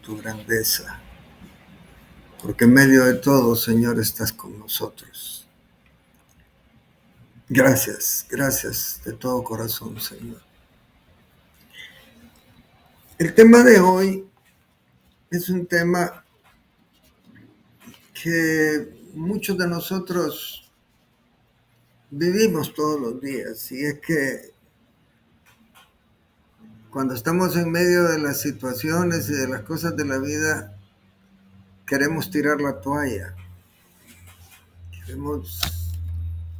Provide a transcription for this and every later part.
tu grandeza, porque en medio de todo, Señor, estás con nosotros. Gracias, gracias de todo corazón, Señor. El tema de hoy es un tema que muchos de nosotros vivimos todos los días, y es que cuando estamos en medio de las situaciones y de las cosas de la vida, queremos tirar la toalla, queremos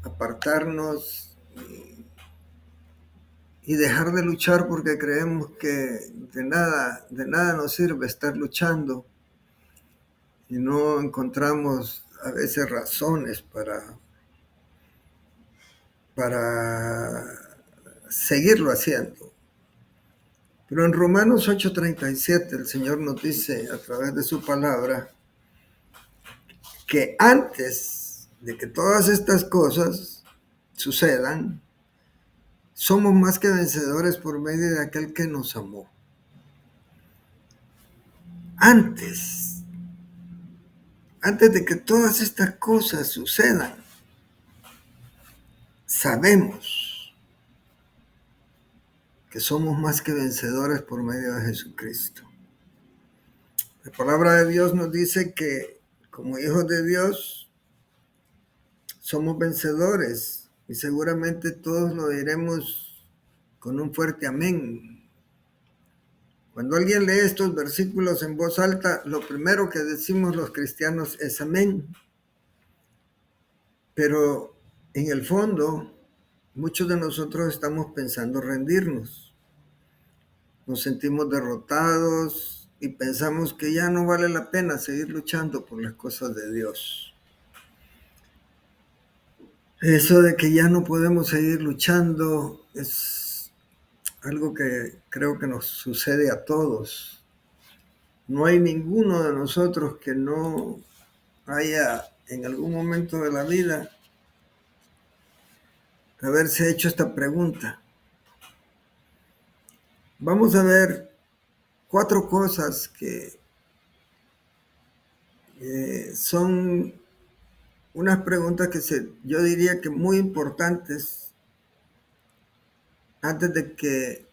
apartarnos y dejar de luchar porque creemos que de nada nos sirve estar luchando y no encontramos a veces razones para seguirlo haciendo. Pero en Romanos 8:37 el Señor nos dice a través de su palabra que antes de que todas estas cosas sucedan, somos más que vencedores por medio de aquel que nos amó. Antes de que todas estas cosas sucedan, sabemos que somos más que vencedores por medio de Jesucristo. La palabra de Dios nos dice que como hijos de Dios somos vencedores, y seguramente todos lo diremos con un fuerte amén. Cuando alguien lee estos versículos en voz alta, lo primero que decimos los cristianos es amén. Pero en el fondo, muchos de nosotros estamos pensando rendirnos. Nos sentimos derrotados y pensamos que ya no vale la pena seguir luchando por las cosas de Dios. Eso de que ya no podemos seguir luchando es algo que creo que nos sucede a todos. No hay ninguno de nosotros que no haya en algún momento de la vida haberse hecho esta pregunta. Vamos a ver 4 cosas que son unas preguntas que yo diría que muy importantes antes de que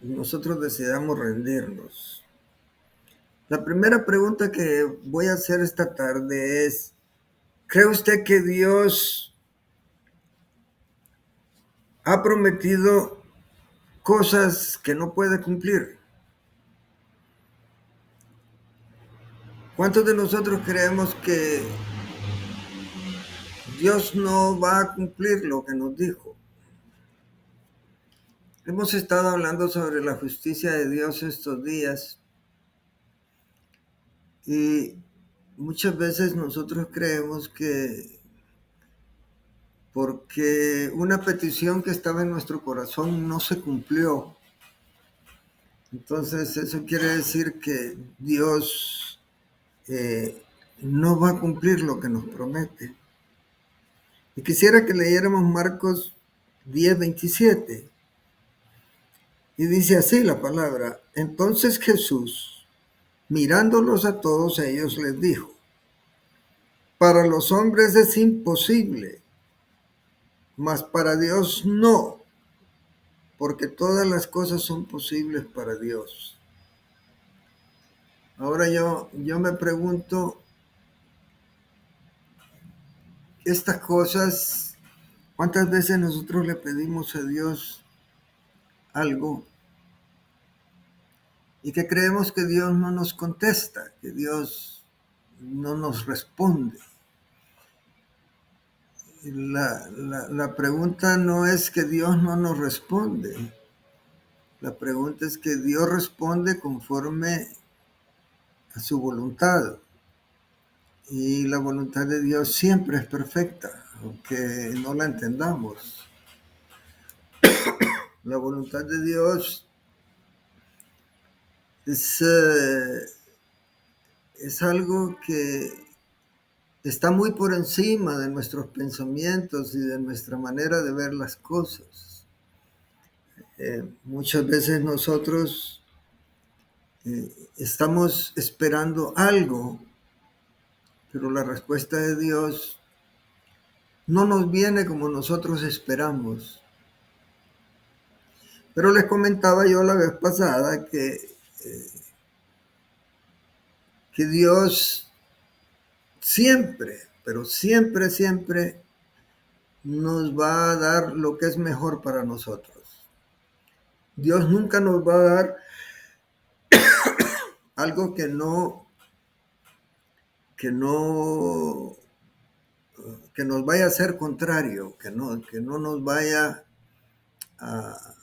nosotros decidamos rendirnos. La primera pregunta que voy a hacer esta tarde es, ¿cree usted que Dios ha prometido cosas que no puede cumplir? ¿Cuántos de nosotros creemos que Dios no va a cumplir lo que nos dijo? Hemos estado hablando sobre la justicia de Dios estos días y muchas veces nosotros creemos que porque una petición que estaba en nuestro corazón no se cumplió, entonces eso quiere decir que Dios no va a cumplir lo que nos promete. Y quisiera que leyéramos Marcos 10:27. Y dice así la palabra: entonces Jesús, mirándolos a todos ellos, les dijo: para los hombres es imposible, mas para Dios no, porque todas las cosas son posibles para Dios. Ahora yo me pregunto, estas cosas, ¿cuántas veces nosotros le pedimos a Dios algo y que creemos que Dios no nos contesta, que Dios no nos responde? La pregunta no es que Dios no nos responde. La pregunta es que Dios responde conforme a su voluntad. Y la voluntad de Dios siempre es perfecta, aunque no la entendamos. La voluntad de Dios es algo que está muy por encima de nuestros pensamientos y de nuestra manera de ver las cosas. Muchas veces nosotros estamos esperando algo, pero la respuesta de Dios no nos viene como nosotros esperamos. Pero les comentaba yo la vez pasada que Dios siempre, pero siempre, siempre nos va a dar lo que es mejor para nosotros. Dios nunca nos va a dar algo que nos vaya a ser contrario, que no nos vaya a,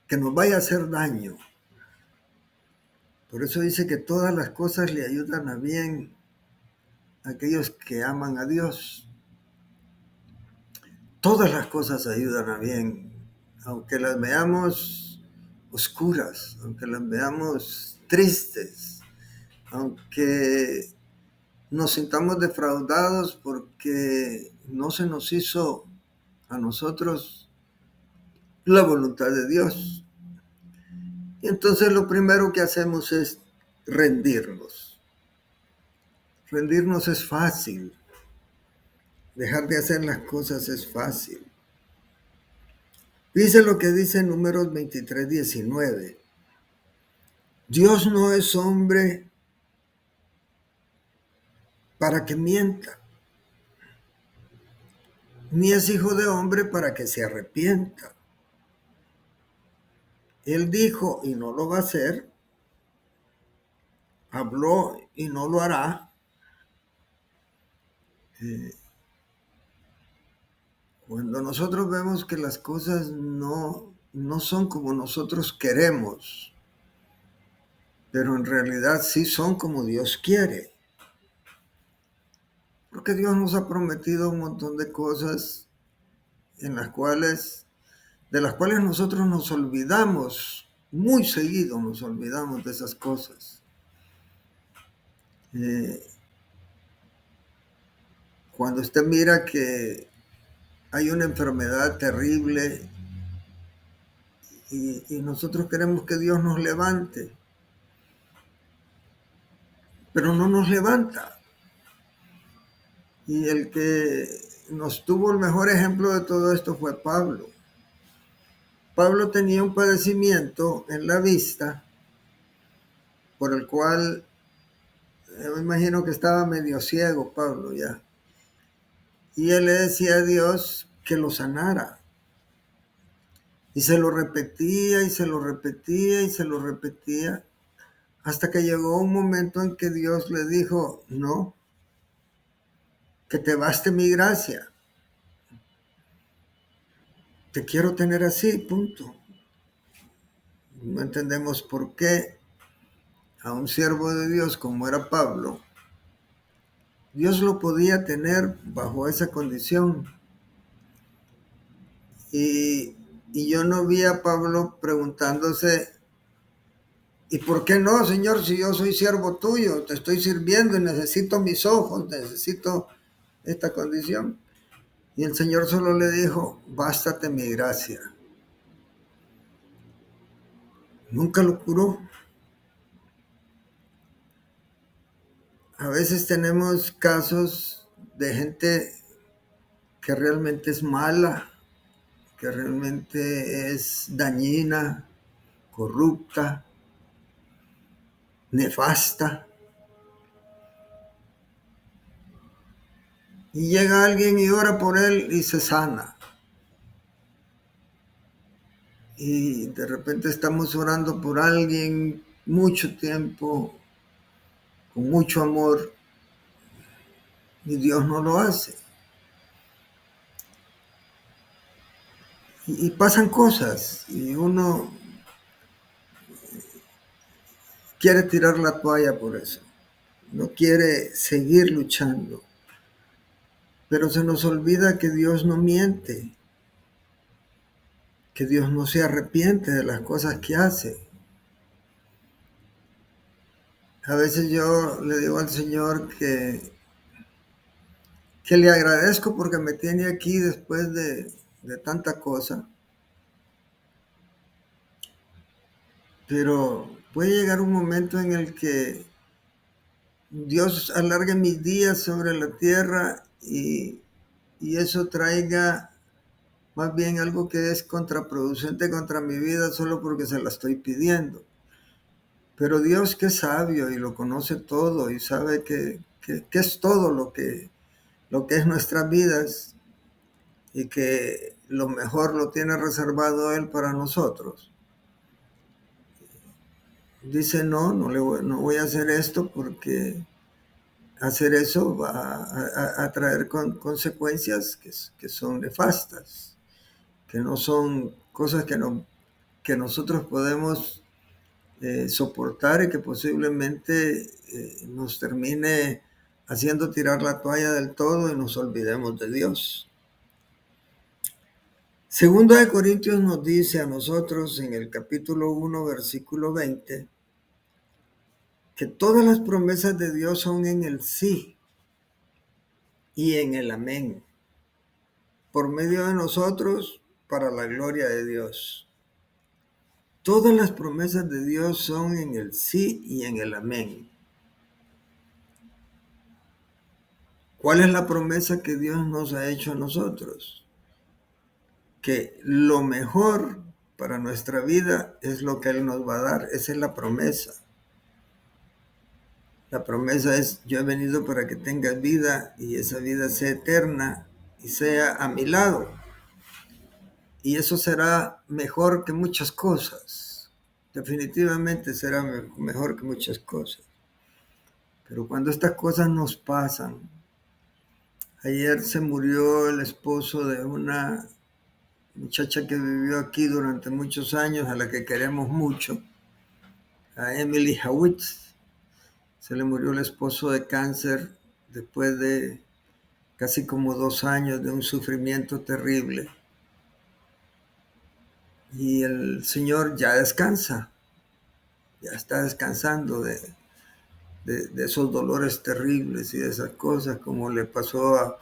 que nos vaya a hacer daño. Por eso dice que todas las cosas le ayudan a bien a aquellos que aman a Dios. Todas las cosas ayudan a bien, aunque las veamos oscuras, aunque las veamos tristes, aunque nos sintamos defraudados porque no se nos hizo a nosotros la voluntad de Dios. Y entonces lo primero que hacemos es rendirnos. Rendirnos es fácil. Dejar de hacer las cosas es fácil. Dice lo que dice en Números 23:19. Dios no es hombre para que mienta, ni es hijo de hombre para que se arrepienta. Él dijo y no lo va a hacer, habló y no lo hará. Cuando nosotros vemos que las cosas no son como nosotros queremos, pero en realidad sí son como Dios quiere. Porque Dios nos ha prometido un montón de cosas de las cuales nosotros nos olvidamos, muy seguido nos olvidamos de esas cosas. Cuando usted mira que hay una enfermedad terrible y nosotros queremos que Dios nos levante, pero no nos levanta. Y el que nos tuvo el mejor ejemplo de todo esto fue Pablo. Pablo tenía un padecimiento en la vista por el cual me imagino que estaba medio ciego Pablo ya. Y él le decía a Dios que lo sanara. Y se lo repetía y se lo repetía y se lo repetía hasta que llegó un momento en que Dios le dijo, no, que te baste mi gracia. Te quiero tener así, punto. No entendemos por qué a un siervo de Dios como era Pablo, Dios lo podía tener bajo esa condición. Y yo no vi a Pablo preguntándose, ¿y por qué no, Señor, si yo soy siervo tuyo, te estoy sirviendo y necesito mis ojos, necesito esta condición? Y el Señor solo le dijo, bástate mi gracia. Nunca lo curó. A veces tenemos casos de gente que realmente es mala, que realmente es dañina, corrupta, nefasta. Y llega alguien y ora por él y se sana. Y de repente estamos orando por alguien mucho tiempo, con mucho amor, y Dios no lo hace. Y pasan cosas, y uno quiere tirar la toalla por eso. No quiere seguir luchando. Pero se nos olvida que Dios no miente, que Dios no se arrepiente de las cosas que hace. A veces yo le digo al Señor que le agradezco porque me tiene aquí después de tanta cosa. Pero puede llegar un momento en el que Dios alargue mis días sobre la tierra y eso traiga más bien algo que es contraproducente contra mi vida solo porque se la estoy pidiendo. Pero Dios, que es sabio y lo conoce todo y sabe que es todo lo que es nuestras vidas y que lo mejor lo tiene reservado Él para nosotros. Dice, no voy a hacer esto porque hacer eso va a traer consecuencias que son nefastas, que no son cosas que nosotros podemos soportar y que posiblemente nos termine haciendo tirar la toalla del todo y nos olvidemos de Dios. Segundo de Corintios nos dice a nosotros en el capítulo 1, versículo 20, que todas las promesas de Dios son en el sí y en el amén, por medio de nosotros, para la gloria de Dios. Todas las promesas de Dios son en el sí y en el amén. ¿Cuál es la promesa que Dios nos ha hecho a nosotros? Que lo mejor para nuestra vida es lo que Él nos va a dar. Esa es la promesa. La promesa es, yo he venido para que tengas vida y esa vida sea eterna y sea a mi lado. Y eso será mejor que muchas cosas. Definitivamente será mejor que muchas cosas. Pero cuando estas cosas nos pasan, ayer se murió el esposo de una muchacha que vivió aquí durante muchos años, a la que queremos mucho, a Emily Howitt. Se le murió el esposo de cáncer después de casi como 2 años de un sufrimiento terrible. Y el Señor ya descansa, ya está descansando de esos dolores terribles y de esas cosas, como le pasó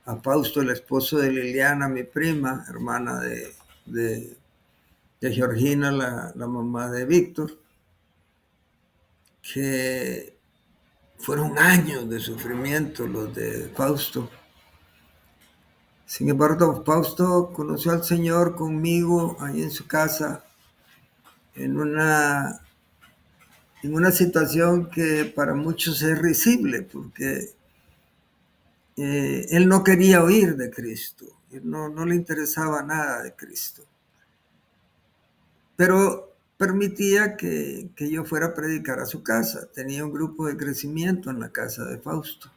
a Fausto, el esposo de Liliana, mi prima, hermana de Georgina, la mamá de Víctor, que fueron años de sufrimiento los de Fausto. Sin embargo, Fausto conoció al Señor conmigo ahí en su casa, en una situación que para muchos es risible, porque él no quería oír de Cristo, no le interesaba nada de Cristo, pero permitía que yo fuera a predicar a su casa. Tenía un grupo de crecimiento en la casa de Fausto.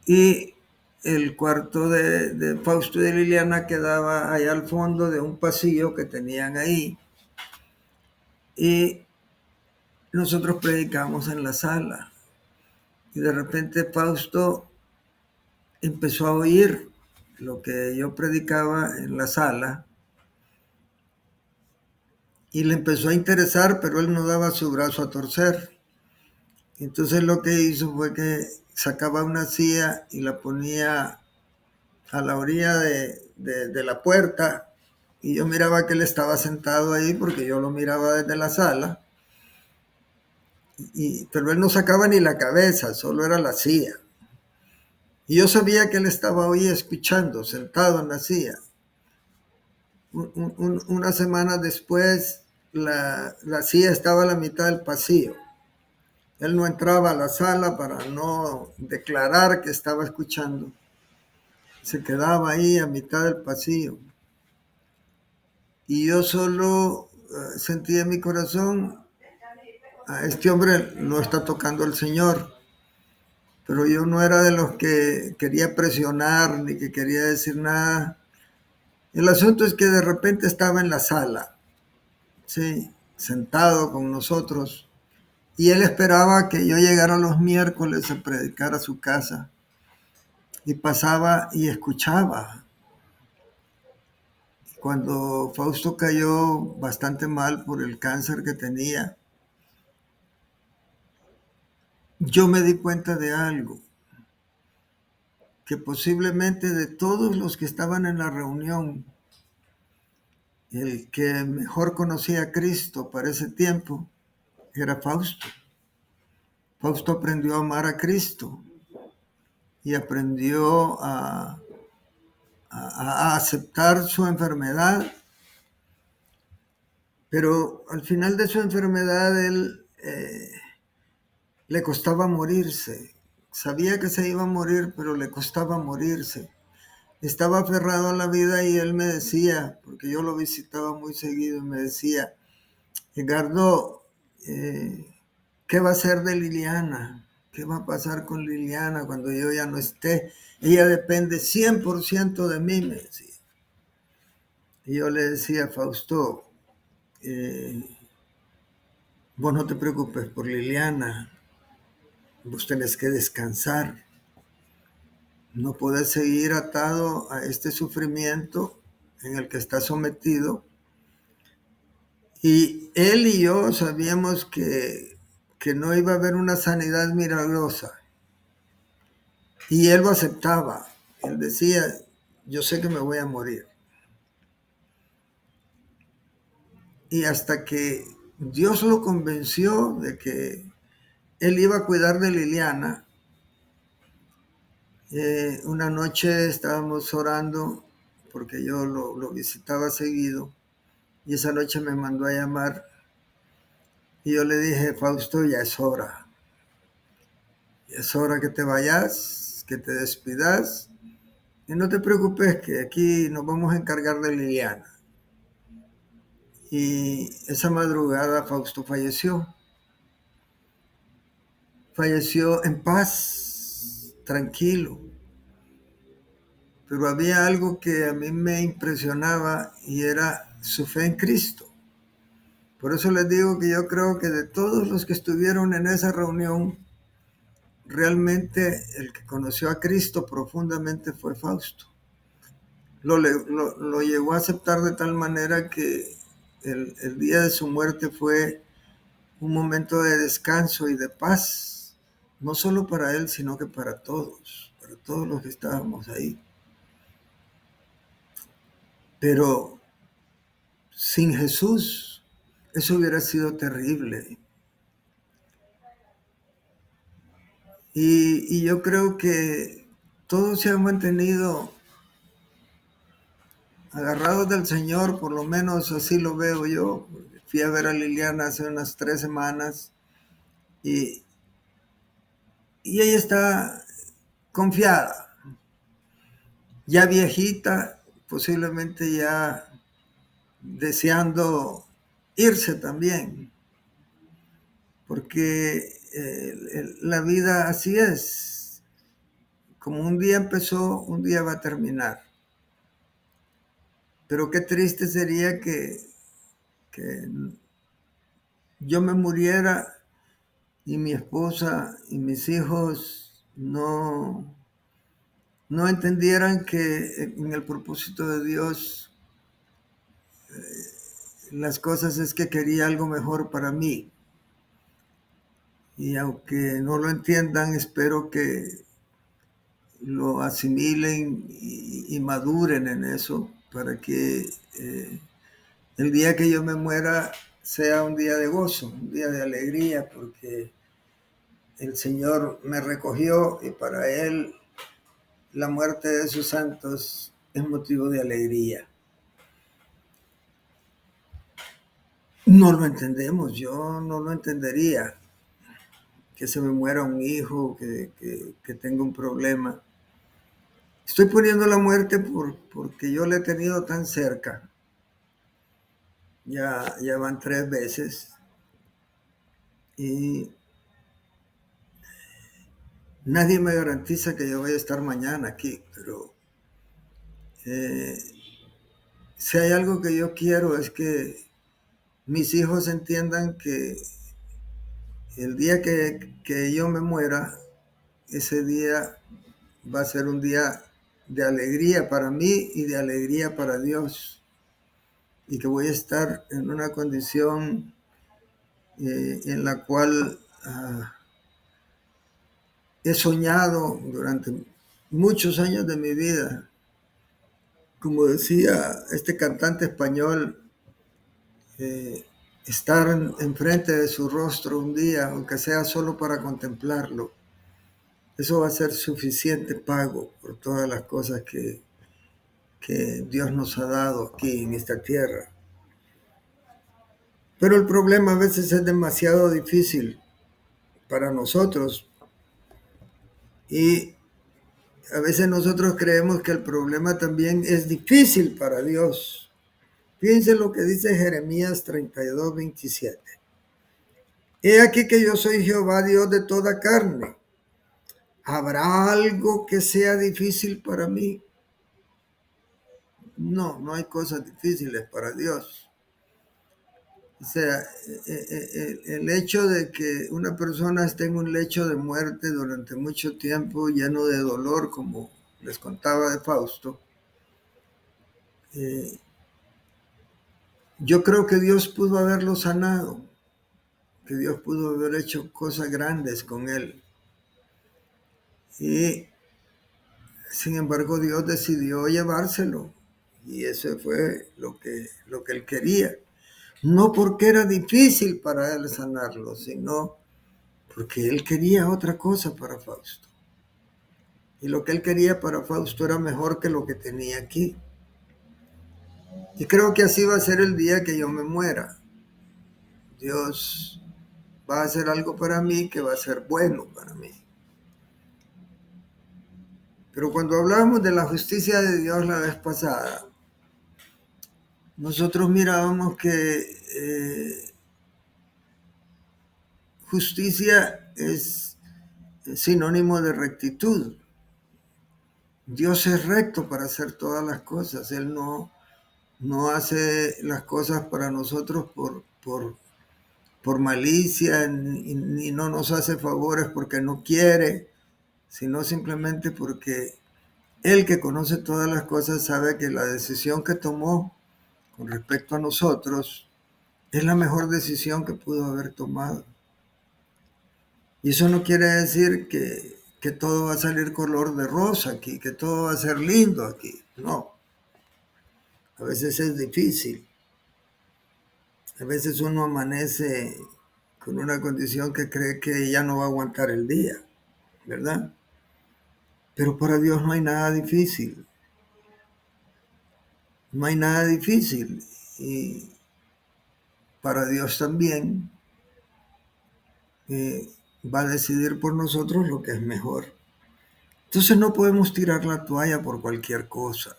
Y el cuarto de Fausto y de Liliana quedaba allá al fondo de un pasillo que tenían ahí. Y nosotros predicamos en la sala. Y de repente Fausto empezó a oír lo que yo predicaba en la sala. Y le empezó a interesar, pero él no daba su brazo a torcer. Entonces lo que hizo fue que sacaba una silla y la ponía a la orilla de la puerta, y yo miraba que él estaba sentado ahí porque yo lo miraba desde la sala, pero él no sacaba ni la cabeza, solo era la silla. Y yo sabía que él estaba ahí escuchando, sentado en la silla. Una semana después, la silla estaba a la mitad del pasillo. Él no entraba a la sala para no declarar que estaba escuchando. Se quedaba ahí a mitad del pasillo. Y yo solo sentí en mi corazón, a este hombre lo está tocando el Señor. Pero yo no era de los que quería presionar ni que quería decir nada. El asunto es que de repente estaba en la sala, sí, sentado con nosotros, y él esperaba que yo llegara los miércoles a predicar a su casa, y pasaba y escuchaba. Cuando Fausto cayó bastante mal por el cáncer que tenía, yo me di cuenta de algo, que posiblemente de todos los que estaban en la reunión, el que mejor conocía a Cristo para ese tiempo era Fausto. Fausto aprendió a amar a Cristo y aprendió a aceptar su enfermedad, pero al final de su enfermedad él le costaba morirse. Sabía que se iba a morir, pero le costaba morirse. Estaba aferrado a la vida y él me decía, porque yo lo visitaba muy seguido, y me decía, Edgardo, ¿qué va a ser de Liliana? ¿Qué va a pasar con Liliana cuando yo ya no esté? Ella depende 100% de mí, me decía. Y yo le decía, Fausto, vos no te preocupes por Liliana, vos tenés que descansar. No puedes seguir atado a este sufrimiento en el que estás sometido. Y él y yo sabíamos que no iba a haber una sanidad milagrosa. Y él lo aceptaba. Él decía, yo sé que me voy a morir. Y hasta que Dios lo convenció de que él iba a cuidar de Liliana, una noche estábamos orando, porque yo lo visitaba seguido, y esa noche me mandó a llamar, y yo le dije, Fausto, ya es hora. Ya es hora que te vayas, que te despidas, y no te preocupes que aquí nos vamos a encargar de Liliana. Y esa madrugada Fausto falleció. Falleció en paz, tranquilo. Pero había algo que a mí me impresionaba y era su fe en Cristo. Por eso les digo que yo creo que de todos los que estuvieron en esa reunión, realmente el que conoció a Cristo profundamente fue Fausto. Lo llegó a aceptar de tal manera que el día de su muerte fue un momento de descanso y de paz, no solo para él, sino que para todos los que estábamos ahí. Pero sin Jesús, eso hubiera sido terrible. Y yo creo que todos se han mantenido agarrados del Señor, por lo menos así lo veo yo. Fui a ver a Liliana hace unas 3 semanas y ella está confiada, ya viejita, posiblemente ya deseando irse también, porque la vida así es. Como un día empezó, un día va a terminar. Pero qué triste sería que yo me muriera y mi esposa y mis hijos no entendieran que en el propósito de Dios las cosas es que quería algo mejor para mí. Y aunque no lo entiendan, espero que lo asimilen y maduren en eso para que el día que yo me muera sea un día de gozo, un día de alegría, porque el Señor me recogió y para Él la muerte de sus santos es motivo de alegría. No lo entendemos, yo no lo entendería, que se me muera un hijo, que tenga un problema. Estoy poniendo la muerte porque yo la he tenido tan cerca. Ya van 3 veces y nadie me garantiza que yo voy a estar mañana aquí, pero si hay algo que yo quiero es que mis hijos entiendan que el día que yo me muera, ese día va a ser un día de alegría para mí y de alegría para Dios, y que voy a estar en una condición en la cual he soñado durante muchos años de mi vida. Como decía este cantante español, estar enfrente de su rostro un día, aunque sea solo para contemplarlo, eso va a ser suficiente pago por todas las cosas que Dios nos ha dado aquí en esta tierra. Pero el problema a veces es demasiado difícil para nosotros y a veces nosotros creemos que el problema también es difícil para Dios. Fíjense lo que dice Jeremías 32:27. He aquí que yo soy Jehová, Dios de toda carne. ¿Habrá algo que sea difícil para mí? No, no hay cosas difíciles para Dios. O sea, el hecho de que una persona esté en un lecho de muerte durante mucho tiempo, lleno de dolor, como les contaba de Fausto, yo creo que Dios pudo haberlo sanado, que Dios pudo haber hecho cosas grandes con él. Y sin embargo, Dios decidió llevárselo. Y eso fue lo que él quería. No porque era difícil para él sanarlo, sino porque él quería otra cosa para Fausto. Y lo que él quería para Fausto era mejor que lo que tenía aquí. Y creo que así va a ser el día que yo me muera. Dios va a hacer algo para mí que va a ser bueno para mí. Pero cuando hablábamos de la justicia de Dios la vez pasada, nosotros mirábamos que justicia es sinónimo de rectitud. Dios es recto para hacer todas las cosas. Él no hace las cosas para nosotros por malicia, ni no nos hace favores porque no quiere, sino simplemente porque Él, que conoce todas las cosas, sabe que la decisión que tomó con respecto a nosotros es la mejor decisión que pudo haber tomado. Y eso no quiere decir que todo va a salir color de rosa aquí, que todo va a ser lindo aquí. No. A veces es difícil. A veces uno amanece con una condición que cree que ya no va a aguantar el día, ¿verdad? Pero para Dios no hay nada difícil. No hay nada difícil. Y para Dios también va a decidir por nosotros lo que es mejor. Entonces no podemos tirar la toalla por cualquier cosa.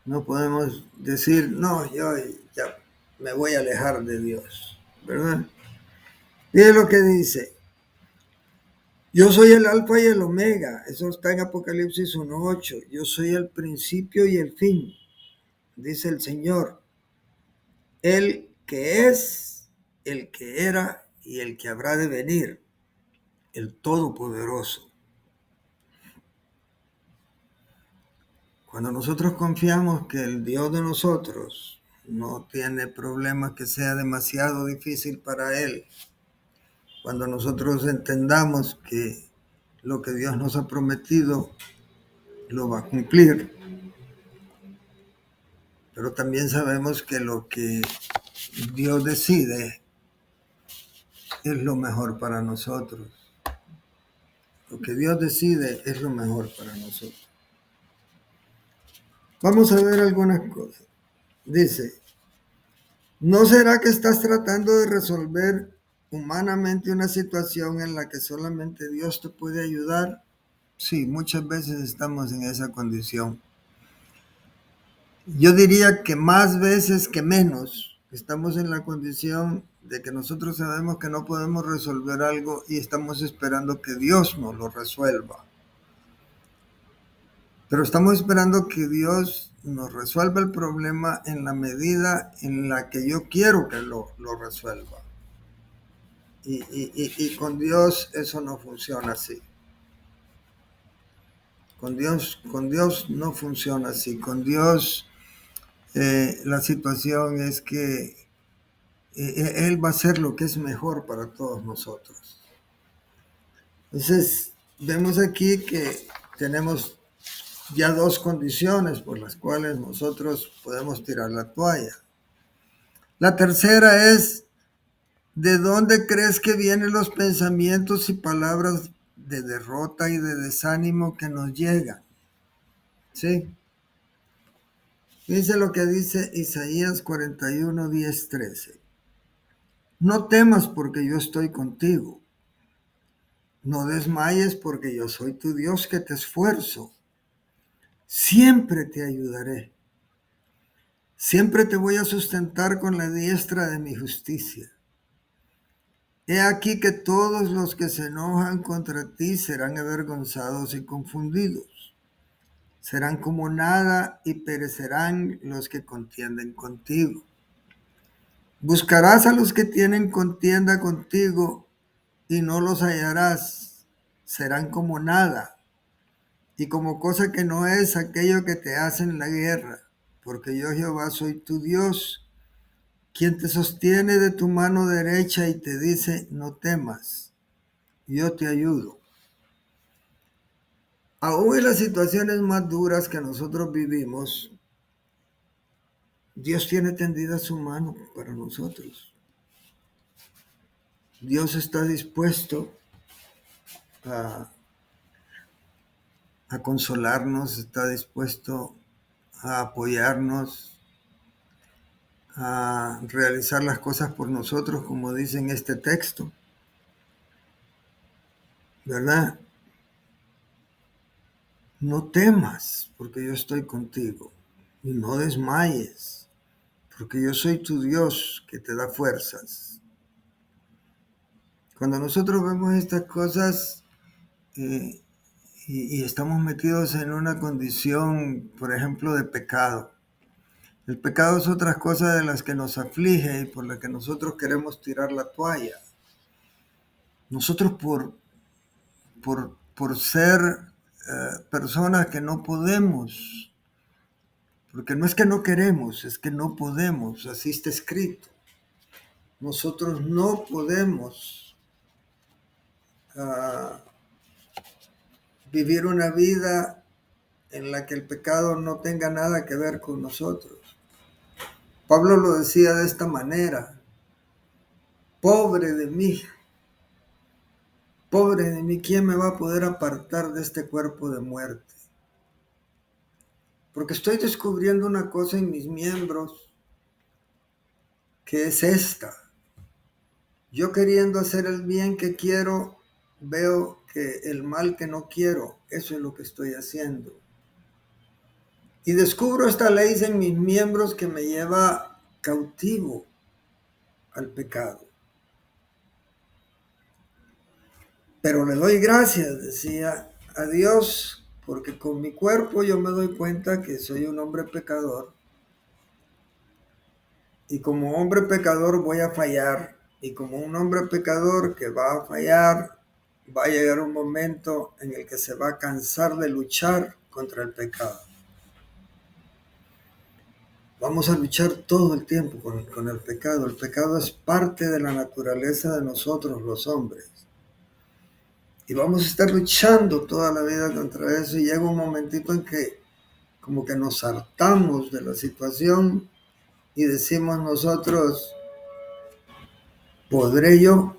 No podemos decir, no, yo ya me voy a alejar de Dios, ¿verdad? Mire lo que dice. Yo soy el alfa y el omega. Eso está en Apocalipsis 1:8. Yo soy el principio y el fin, dice el Señor. El que es, el que era y el que habrá de venir, el Todopoderoso. Cuando nosotros confiamos que el Dios de nosotros no tiene problemas que sea demasiado difícil para Él, cuando nosotros entendamos que lo que Dios nos ha prometido lo va a cumplir, pero también sabemos que lo que Dios decide es lo mejor para nosotros. Lo que Dios decide es lo mejor para nosotros. Vamos a ver algunas cosas. Dice, ¿no será que estás tratando de resolver humanamente una situación en la que solamente Dios te puede ayudar? Sí, muchas veces estamos en esa condición. Yo diría que más veces que menos estamos en la condición de que nosotros sabemos que no podemos resolver algo y estamos esperando que Dios nos lo resuelva. Pero estamos esperando que Dios nos resuelva el problema en la medida en la que yo quiero que lo resuelva. Y con Dios eso no funciona así. Con Dios no funciona así. Con Dios la situación es que Él va a hacer lo que es mejor para todos nosotros. Entonces, vemos aquí que tenemos ya dos condiciones por las cuales nosotros podemos tirar la toalla. La tercera es, ¿de dónde crees que vienen los pensamientos y palabras de derrota y de desánimo que nos llegan? ¿Sí? Dice lo que dice Isaías 41, 10, 13. No temas porque yo estoy contigo. No desmayes porque yo soy tu Dios que te esfuerzo. Siempre te ayudaré. Siempre te voy a sustentar con la diestra de mi justicia. He aquí que todos los que se enojan contra ti serán avergonzados y confundidos. Serán como nada y perecerán los que contienden contigo. Buscarás a los que tienen contienda contigo y no los hallarás. Serán como nada y como cosa que no es aquello que te hacen la guerra, porque yo Jehová soy tu Dios, quien te sostiene de tu mano derecha y te dice, no temas, yo te ayudo. Aún en las situaciones más duras que nosotros vivimos, Dios tiene tendida su mano para nosotros. Dios está dispuesto a, a consolarnos, está dispuesto a apoyarnos, a realizar las cosas por nosotros, como dice en este texto, ¿verdad? No temas, porque yo estoy contigo, y no desmayes, porque yo soy tu Dios que te da fuerzas. Cuando nosotros vemos estas cosas y estamos metidos en una condición, por ejemplo, de pecado, el pecado es otra cosa de las que nos aflige y por la que nosotros queremos tirar la toalla. Nosotros por ser personas que no podemos, porque no es que no queremos, es que no podemos, así está escrito. Nosotros no podemos vivir una vida en la que el pecado no tenga nada que ver con nosotros. Pablo lo decía de esta manera, pobre de mí, ¿quién me va a poder apartar de este cuerpo de muerte? Porque estoy descubriendo una cosa en mis miembros que es esta. Yo queriendo hacer el bien que quiero, veo que el mal que no quiero, eso es lo que estoy haciendo. Y descubro esta ley en mis miembros que me lleva cautivo al pecado. Pero le doy gracias, decía, a Dios, porque con mi cuerpo yo me doy cuenta que soy un hombre pecador. Y como hombre pecador voy a fallar. Y como un hombre pecador que va a fallar, va a llegar un momento en el que se va a cansar de luchar contra el pecado. Vamos a luchar todo el tiempo con el pecado. El pecado es parte de la naturaleza de nosotros los hombres. Y vamos a estar luchando toda la vida contra eso y llega un momentito en que como que nos hartamos de la situación y decimos nosotros, ¿podré yo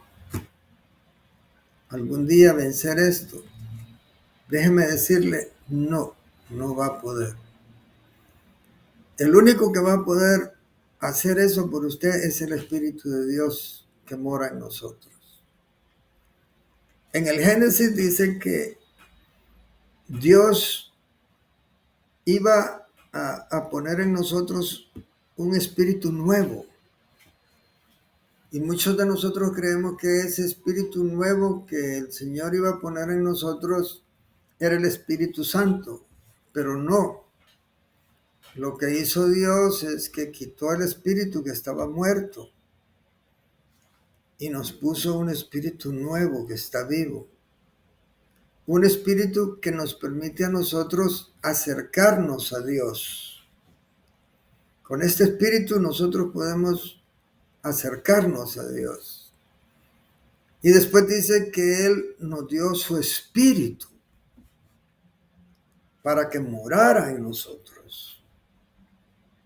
algún día vencer esto? Déjeme decirle, no, no va a poder. El único que va a poder hacer eso por usted es el Espíritu de Dios que mora en nosotros. En el Génesis dice que Dios iba a poner en nosotros un espíritu nuevo. Y muchos de nosotros creemos que ese espíritu nuevo que el Señor iba a poner en nosotros era el Espíritu Santo, pero no. Lo que hizo Dios es que quitó el espíritu que estaba muerto y nos puso un espíritu nuevo que está vivo. Un espíritu que nos permite a nosotros acercarnos a Dios. Con este espíritu nosotros podemos acercarnos a Dios. Y después dice que Él nos dio su espíritu para que morara en nosotros.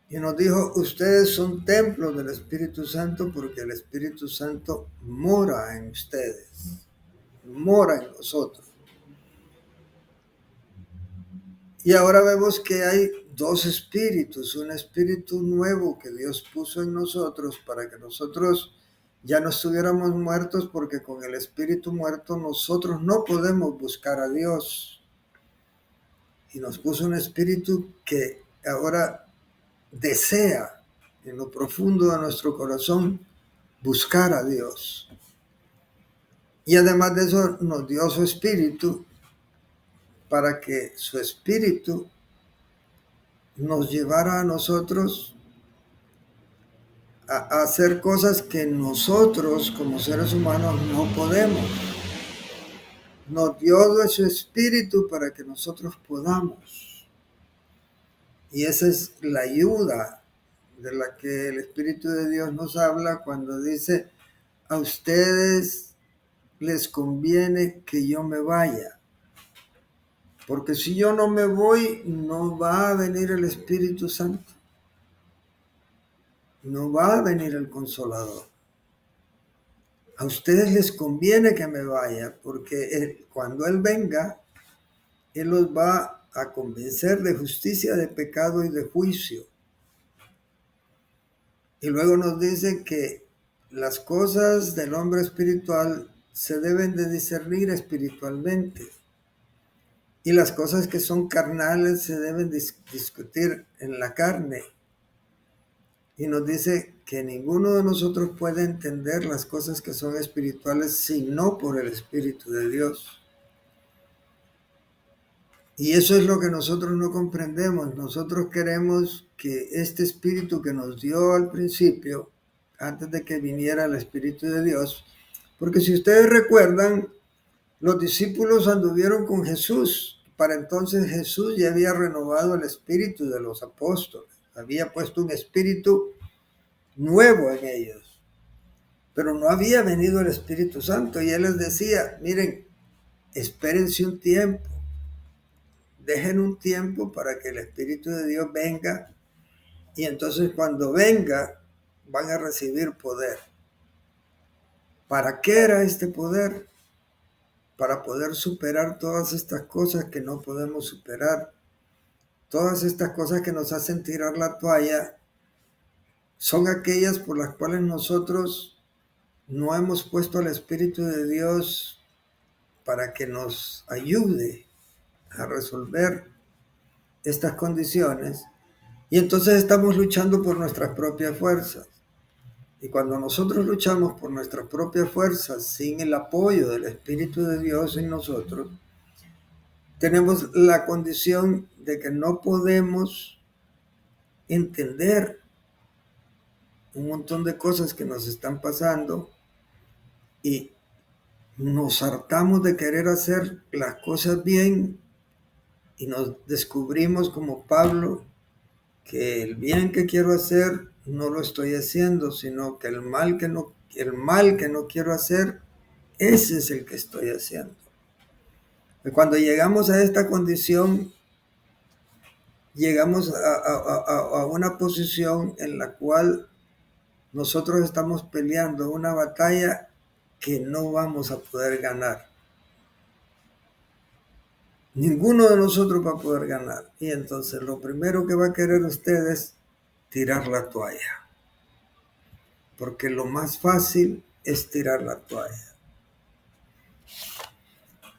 Y nos dijo, ustedes son templos del Espíritu Santo porque el Espíritu Santo mora en ustedes, mora en nosotros. Y ahora vemos que hay dos espíritus, un espíritu nuevo que Dios puso en nosotros para que nosotros ya no estuviéramos muertos, porque con el espíritu muerto nosotros no podemos buscar a Dios. Y nos puso un espíritu que ahora desea en lo profundo de nuestro corazón buscar a Dios. Y además de eso nos dio su espíritu para que su espíritu nos llevara a nosotros a hacer cosas que nosotros como seres humanos no podemos. Nos dio de su espíritu para que nosotros podamos. Y esa es la ayuda de la que el Espíritu de Dios nos habla cuando dice, a ustedes les conviene que yo me vaya. Porque si yo no me voy, no va a venir el Espíritu Santo. No va a venir el Consolador. A ustedes les conviene que me vaya, porque cuando Él venga, Él los va a convencer de justicia, de pecado y de juicio. Y luego nos dice que las cosas del hombre espiritual se deben de discernir espiritualmente. Y las cosas que son carnales se deben discutir en la carne. Y nos dice que ninguno de nosotros puede entender las cosas que son espirituales sino por el Espíritu de Dios. Y eso es lo que nosotros no comprendemos. Nosotros queremos que este Espíritu que nos dio al principio, antes de que viniera el Espíritu de Dios, porque si ustedes recuerdan, los discípulos anduvieron con Jesús. Para entonces Jesús ya había renovado el espíritu de los apóstoles. Había puesto un espíritu nuevo en ellos. Pero no había venido el Espíritu Santo. Y Él les decía, miren, espérense un tiempo. Dejen un tiempo para que el Espíritu de Dios venga. Y entonces cuando venga, van a recibir poder. ¿Para qué era este poder? Para poder superar todas estas cosas que no podemos superar. Todas estas cosas que nos hacen tirar la toalla son aquellas por las cuales nosotros no hemos puesto al Espíritu de Dios para que nos ayude a resolver estas condiciones. Y entonces estamos luchando por nuestras propias fuerzas. Y cuando nosotros luchamos por nuestras propias fuerzas sin el apoyo del Espíritu de Dios en nosotros, tenemos la condición de que no podemos entender un montón de cosas que nos están pasando y nos hartamos de querer hacer las cosas bien y nos descubrimos como Pablo que el bien que quiero hacer no lo estoy haciendo, sino que el mal que no quiero hacer, ese es el que estoy haciendo. Y cuando llegamos a esta condición, llegamos a una posición en la cual nosotros estamos peleando una batalla que no vamos a poder ganar. Ninguno de nosotros va a poder ganar. Y entonces lo primero que va a querer usted es tirar la toalla. Porque lo más fácil es tirar la toalla.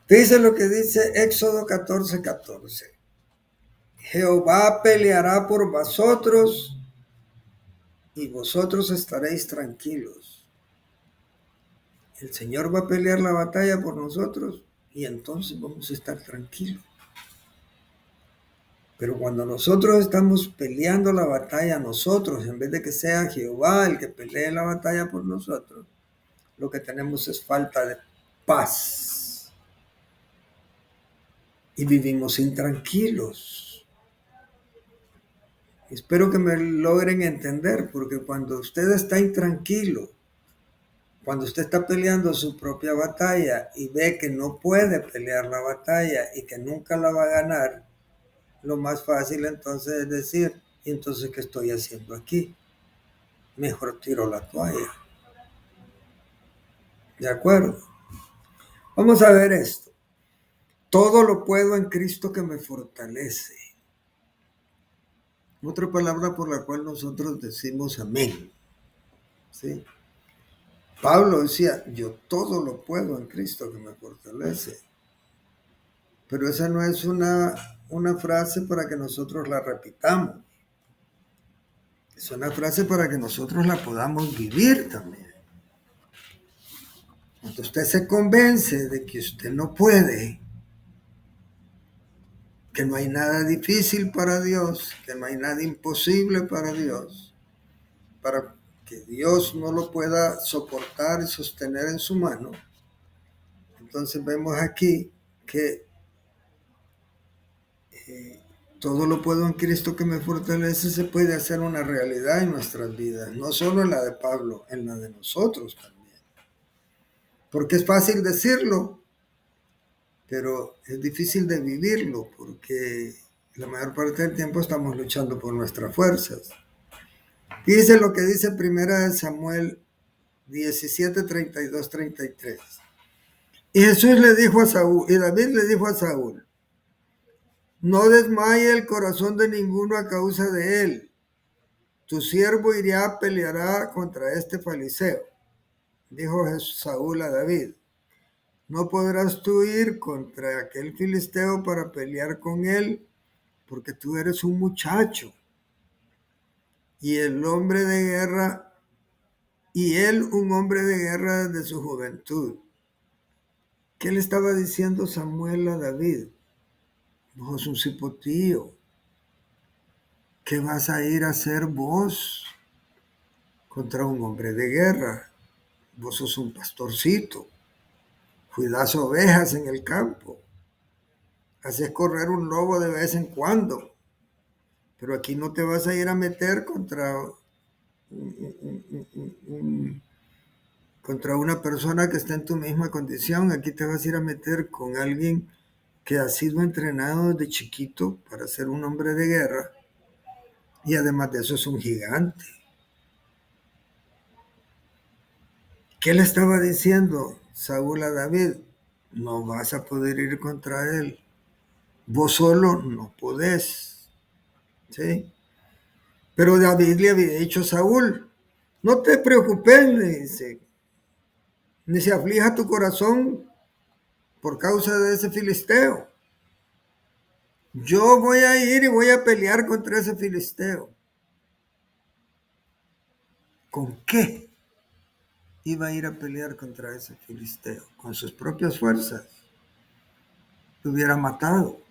Dice lo que dice Éxodo 14:14. Jehová peleará por vosotros y vosotros estaréis tranquilos. El Señor va a pelear la batalla por nosotros y entonces vamos a estar tranquilos. Pero cuando nosotros estamos peleando la batalla nosotros, en vez de que sea Jehová el que pelee la batalla por nosotros, lo que tenemos es falta de paz. Y vivimos intranquilos. Espero que me logren entender, porque cuando usted está intranquilo, cuando usted está peleando su propia batalla y ve que no puede pelear la batalla y que nunca la va a ganar, lo más fácil entonces es decir, Y entonces, ¿qué estoy haciendo aquí? Mejor tiro la toalla. ¿De acuerdo? Vamos a ver esto. Todo lo puedo en Cristo que me fortalece. Otra palabra por la cual nosotros decimos amén. ¿Sí? Pablo decía, yo todo lo puedo en Cristo que me fortalece. Pero esa no es una frase para que nosotros la repitamos. Es una frase para que nosotros la podamos vivir también. Cuando usted se convence de que usted no puede, que no hay nada difícil para Dios, que no hay nada imposible para Dios, para que Dios no lo pueda soportar y sostener en su mano, entonces vemos aquí que todo lo puedo en Cristo que me fortalece se puede hacer una realidad en nuestras vidas, no solo en la de Pablo, en la de nosotros también. Porque es fácil decirlo, pero es difícil de vivirlo, porque la mayor parte del tiempo estamos luchando por nuestras fuerzas. Dice lo que dice primera de Samuel 17, 32, 33. Y Jesús le dijo a Saúl, y David le dijo a Saúl, no desmaye el corazón de ninguno a causa de él. Tu siervo irá, peleará contra este fariseo. Dijo Saúl a David, no podrás tú ir contra aquel filisteo para pelear con él, porque tú eres un muchacho. Y el hombre de guerra, y él un hombre de guerra desde su juventud. ¿Qué le estaba diciendo Samuel a David? Vos sos un cipotío. ¿Qué vas a ir a hacer vos contra un hombre de guerra? Vos sos un pastorcito. Cuidás ovejas en el campo. Haces correr un lobo de vez en cuando. Pero aquí no te vas a ir a meter contra una persona que está en tu misma condición. Aquí te vas a ir a meter con alguien que ha sido entrenado desde chiquito para ser un hombre de guerra. Y además de eso es un gigante. ¿Qué le estaba diciendo Saúl a David? No vas a poder ir contra él. Vos solo no podés. ¿Sí? Pero David le había dicho a Saúl, no te preocupes, le dice, ni se aflija tu corazón por causa de ese filisteo. Yo voy a ir y voy a pelear contra ese filisteo. ¿Con qué iba a ir a pelear contra ese filisteo? Con sus propias fuerzas. Lo hubiera matado.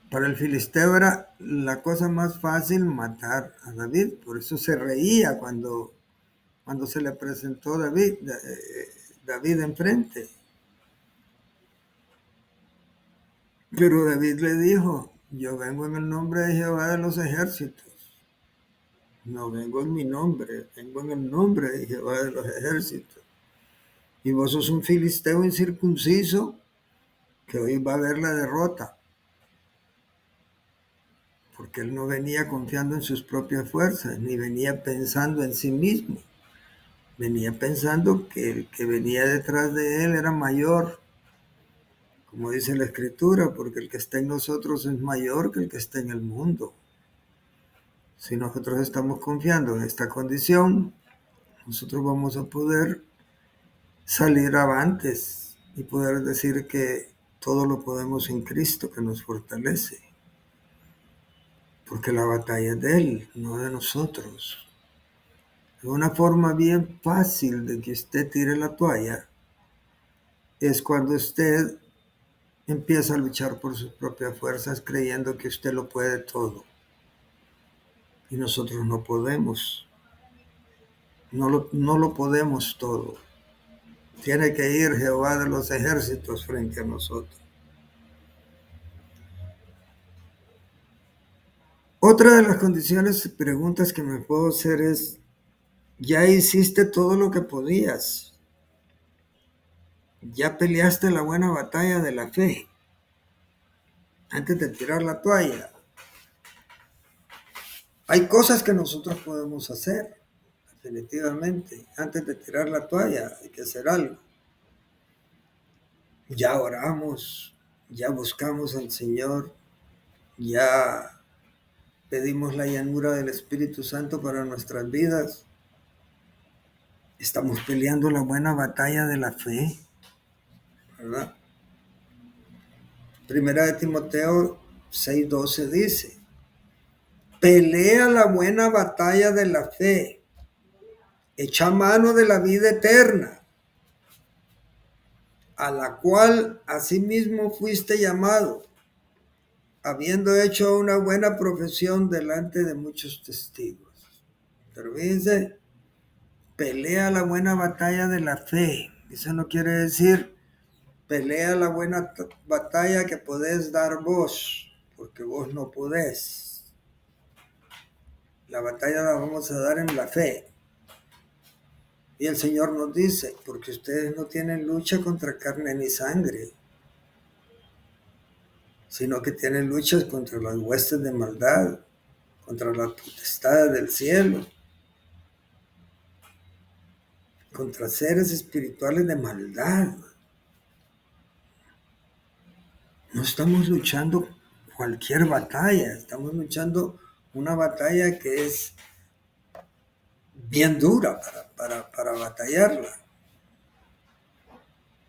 Para el filisteo era la cosa más fácil matar a David. Por eso se reía cuando se le presentó David enfrente. Pero David le dijo, yo vengo en el nombre de Jehová de los ejércitos. No vengo en mi nombre, vengo en el nombre de Jehová de los ejércitos. Y vos sos un filisteo incircunciso que hoy va a ver la derrota. Porque él no venía confiando en sus propias fuerzas, ni venía pensando en sí mismo. Venía pensando que el que venía detrás de él era mayor, como dice la Escritura, porque el que está en nosotros es mayor que el que está en el mundo. Si nosotros estamos confiando en esta condición, nosotros vamos a poder salir avantes y poder decir que todo lo podemos en Cristo que nos fortalece. Porque la batalla es de Él, no de nosotros. Una forma bien fácil de que usted tire la toalla es cuando usted empieza a luchar por sus propias fuerzas creyendo que usted lo puede todo. Y nosotros no podemos. No lo podemos todo. Tiene que ir Jehová de los ejércitos frente a nosotros. Otra de las condiciones y preguntas que me puedo hacer es, ¿ya hiciste todo lo que podías? ¿Ya peleaste la buena batalla de la fe? antes de tirar la toalla. Hay cosas que nosotros podemos hacer, definitivamente. Antes de tirar la toalla hay que hacer algo. Ya oramos, ya buscamos al Señor, ya pedimos la llanura del Espíritu Santo para nuestras vidas. Estamos peleando la buena batalla de la fe, ¿verdad? Primera de Timoteo 6:12 dice, pelea la buena batalla de la fe, echa mano de la vida eterna, a la cual asimismo fuiste llamado, habiendo hecho una buena profesión delante de muchos testigos. Pero fíjense, pelea la buena batalla de la fe. Eso no quiere decir pelea la buena batalla que podés dar vos, porque vos no podés. La batalla la vamos a dar en la fe. Y el Señor nos dice, porque ustedes no tienen lucha contra carne ni sangre, sino que tienen luchas contra las huestes de maldad, contra las potestades del cielo, contra seres espirituales de maldad. No estamos luchando cualquier batalla, estamos luchando una batalla que es bien dura para batallarla.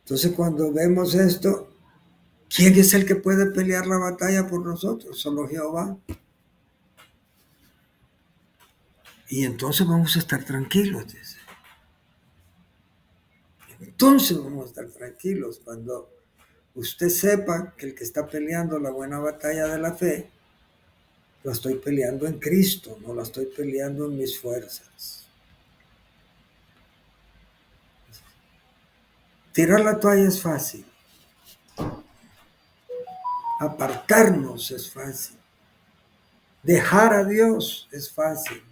Entonces cuando vemos esto, ¿quién es el que puede pelear la batalla por nosotros? Solo Jehová. Y entonces vamos a estar tranquilos, dice. Entonces vamos a estar tranquilos cuando usted sepa que el que está peleando la buena batalla de la fe, la estoy peleando en Cristo, no la estoy peleando en mis fuerzas. Tirar la toalla es fácil. Apartarnos es fácil. Dejar a Dios es fácil.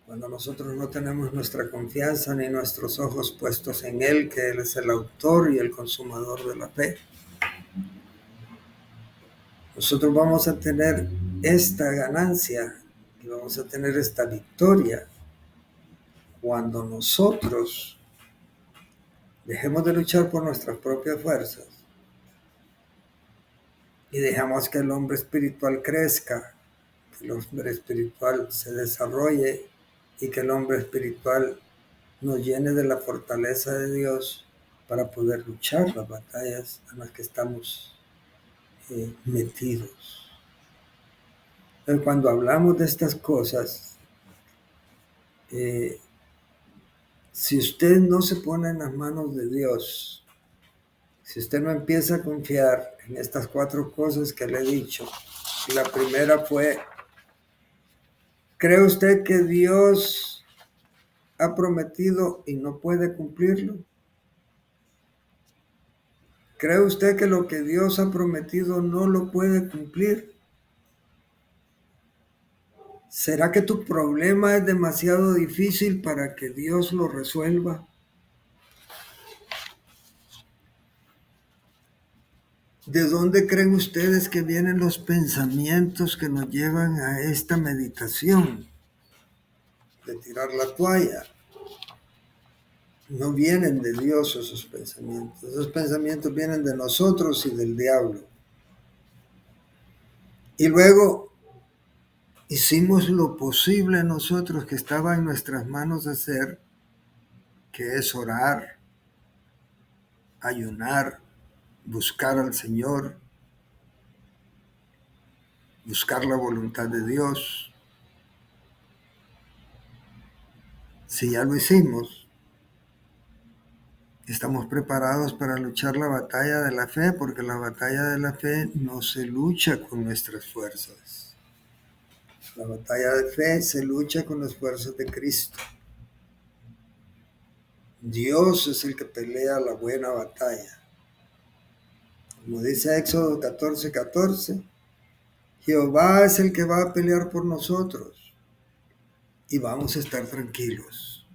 Cuando nosotros no tenemos nuestra confianza ni nuestros ojos puestos en Él, que Él es el autor y el consumador de la fe, nosotros vamos a tener esta ganancia y vamos a tener esta victoria cuando nosotros dejemos de luchar por nuestras propias fuerzas y dejamos que el hombre espiritual crezca, que el hombre espiritual se desarrolle y que el hombre espiritual nos llene de la fortaleza de Dios para poder luchar las batallas en las que estamos metidos. Entonces, cuando hablamos de estas cosas, si usted no se pone en las manos de Dios, si usted no empieza a confiar en estas 4 cosas que le he dicho, y la primera fue, ¿cree usted que Dios ha prometido y no puede cumplirlo? ¿Cree usted que lo que Dios ha prometido no lo puede cumplir? ¿Será que tu problema es demasiado difícil para que Dios lo resuelva? ¿De dónde creen ustedes que vienen los pensamientos que nos llevan a esta meditación de tirar la toalla? No vienen de Dios esos pensamientos. Esos pensamientos vienen de nosotros y del diablo. Y luego hicimos lo posible nosotros que estaba en nuestras manos hacer, que es orar, ayunar, buscar al Señor, buscar la voluntad de Dios. Si ya lo hicimos, estamos preparados para luchar la batalla de la fe, porque la batalla de la fe no se lucha con nuestras fuerzas. La batalla de fe se lucha con las fuerzas de Cristo. Dios es el que pelea la buena batalla. Como dice Éxodo 14:14, Jehová es el que va a pelear por nosotros y vamos a estar tranquilos.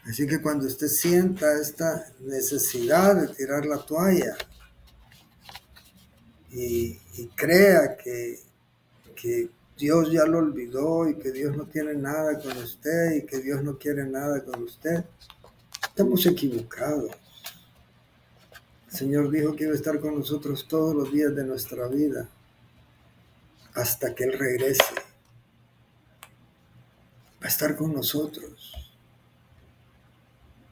Así que cuando usted sienta esta necesidad de tirar la toalla y crea que Dios ya lo olvidó y que Dios no tiene nada con usted y que Dios no quiere nada con usted, estamos equivocados. El Señor dijo que iba a estar con nosotros todos los días de nuestra vida hasta que Él regrese. Va a estar con nosotros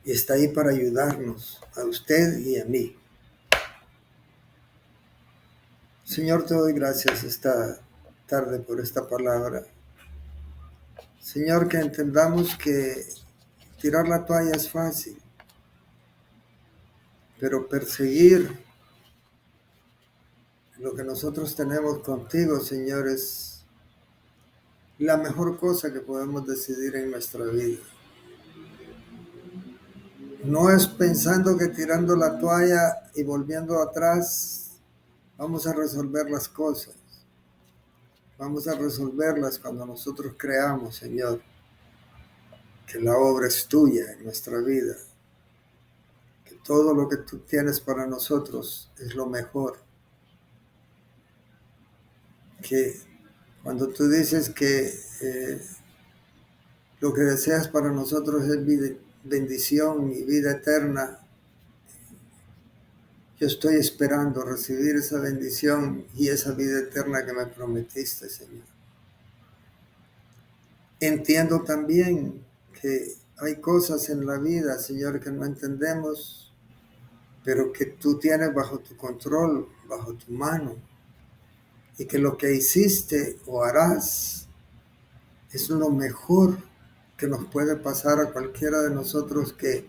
y está ahí para ayudarnos, a usted y a mí. Señor, te doy gracias esta tarde por esta palabra. Señor, que entendamos que tirar la toalla es fácil, pero perseguir lo que nosotros tenemos contigo, Señor, es la mejor cosa que podemos decidir en nuestra vida. No es pensando que tirando la toalla y volviendo atrás vamos a resolver las cosas. Vamos a resolverlas cuando nosotros creamos, Señor, que la obra es tuya en nuestra vida, que todo lo que tú tienes para nosotros es lo mejor. Que cuando tú dices que lo que deseas para nosotros es bendición y vida eterna, yo estoy esperando recibir esa bendición y esa vida eterna que me prometiste, Señor. Entiendo también que hay cosas en la vida, Señor, que no entendemos, pero que tú tienes bajo tu control, bajo tu mano, y que lo que hiciste o harás es lo mejor que nos puede pasar a cualquiera de nosotros que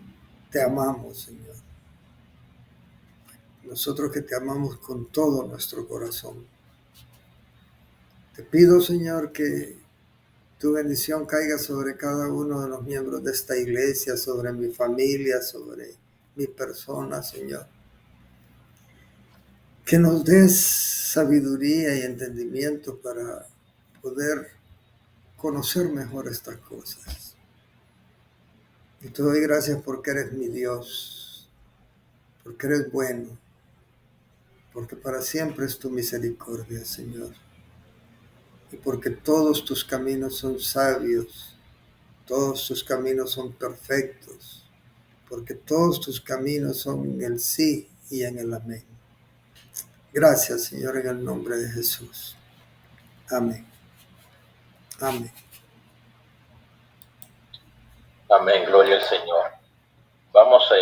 te amamos, Señor. Nosotros que te amamos con todo nuestro corazón. Te pido, Señor, que tu bendición caiga sobre cada uno de los miembros de esta iglesia, sobre mi familia, sobre mi persona, Señor. Que nos des sabiduría y entendimiento para poder conocer mejor estas cosas. Y te doy gracias porque eres mi Dios, porque eres bueno, porque para siempre es tu misericordia, Señor. Y porque todos tus caminos son sabios, todos tus caminos son perfectos, porque todos tus caminos son en el sí y en el amén. Gracias, Señor, en el nombre de Jesús. Amén. Amén. Amén, gloria al Señor. Vamos a